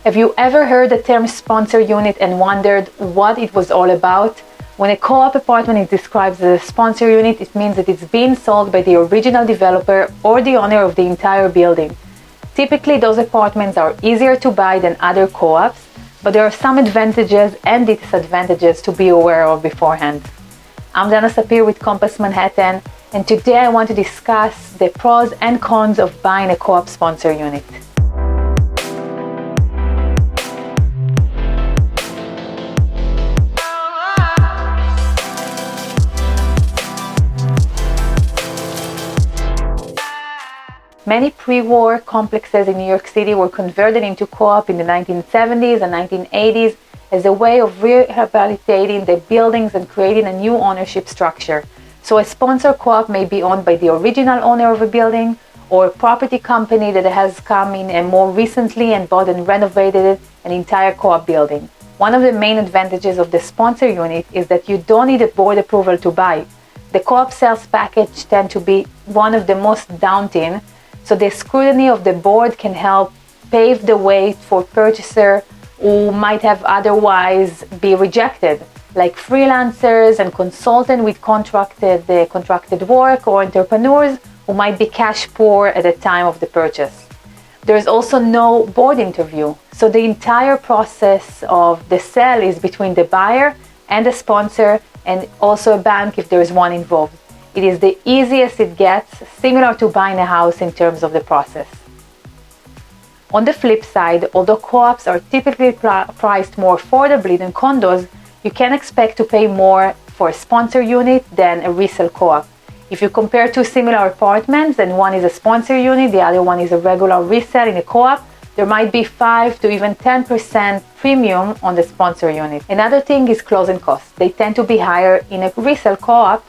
Have you ever heard the term sponsor unit and wondered what it was all about? When a co-op apartment is described as a sponsor unit, it means that it's being sold by the original developer or the owner of the entire building. Typically, those apartments are easier to buy than other co-ops, but there are some advantages and disadvantages to be aware of beforehand. I'm Dana Sapir with Compass Manhattan, and today I want to discuss the pros and cons of buying a co-op sponsor unit. Many pre-war complexes in New York City were converted into co-op in the 1970s and 1980s as a way of rehabilitating the buildings and creating a new ownership structure. So a sponsor co-op may be owned by the original owner of a building or a property company that has come in and more recently and bought and renovated an entire co-op building. One of the main advantages of the sponsor unit is that you don't need a board approval to buy. The co-op sales package tend to be one of the most daunting, so the scrutiny of the board can help pave the way for purchaser who might have otherwise be rejected, like freelancers and consultants with contracted work or entrepreneurs who might be cash poor at the time of the purchase. There is also no board interview, so the entire process of the sale is between the buyer and the sponsor and also a bank if there is one involved. It is the easiest it gets, similar to buying a house in terms of the process. On the flip side, although co-ops are typically priced more affordably than condos, you can expect to pay more for a sponsor unit than a resale co-op. If you compare two similar apartments and one is a sponsor unit, the other one is a regular resale in a co-op, there might be 5 to even 10% premium on the sponsor unit. Another thing is closing costs. They tend to be higher in a resale co-op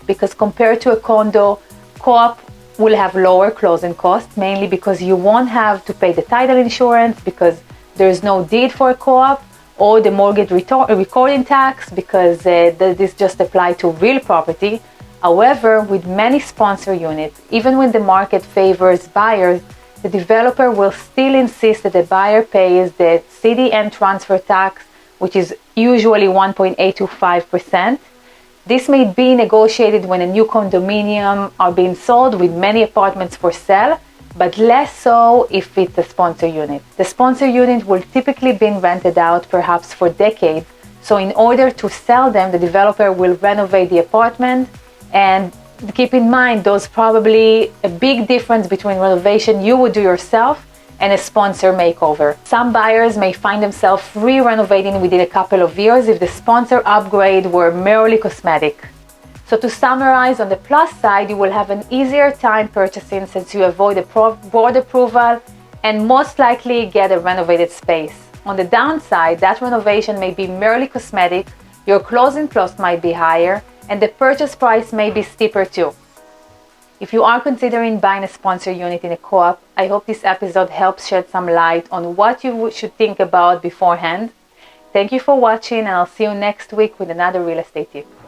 because compared to a condo, co-op will have lower closing costs, mainly because you won't have to pay the title insurance because there is no deed for a co-op, or the mortgage recording tax because this just applies to real property. However, with many sponsor units, even when the market favors buyers, the developer will still insist that the buyer pays the CDN transfer tax, which is usually 1.825%. This may be negotiated when a new condominium are being sold with many apartments for sale, but less so if it's a sponsor unit. The sponsor unit will typically be rented out perhaps for decades, so in order to sell them, the developer will renovate the apartment. And keep in mind, there's probably a big difference between renovation you would do yourself and a sponsor makeover. Some buyers may find themselves re-renovating within a couple of years if the sponsor upgrade were merely cosmetic. So to summarize, on the plus side, you will have an easier time purchasing since you avoid a board approval and most likely get a renovated space. On the downside, that renovation may be merely cosmetic, your closing costs might be higher, and the purchase price may be steeper too. If you are considering buying a sponsor unit in a co-op, I hope this episode helps shed some light on what you should think about beforehand. Thank you for watching, and I'll see you next week with another real estate tip.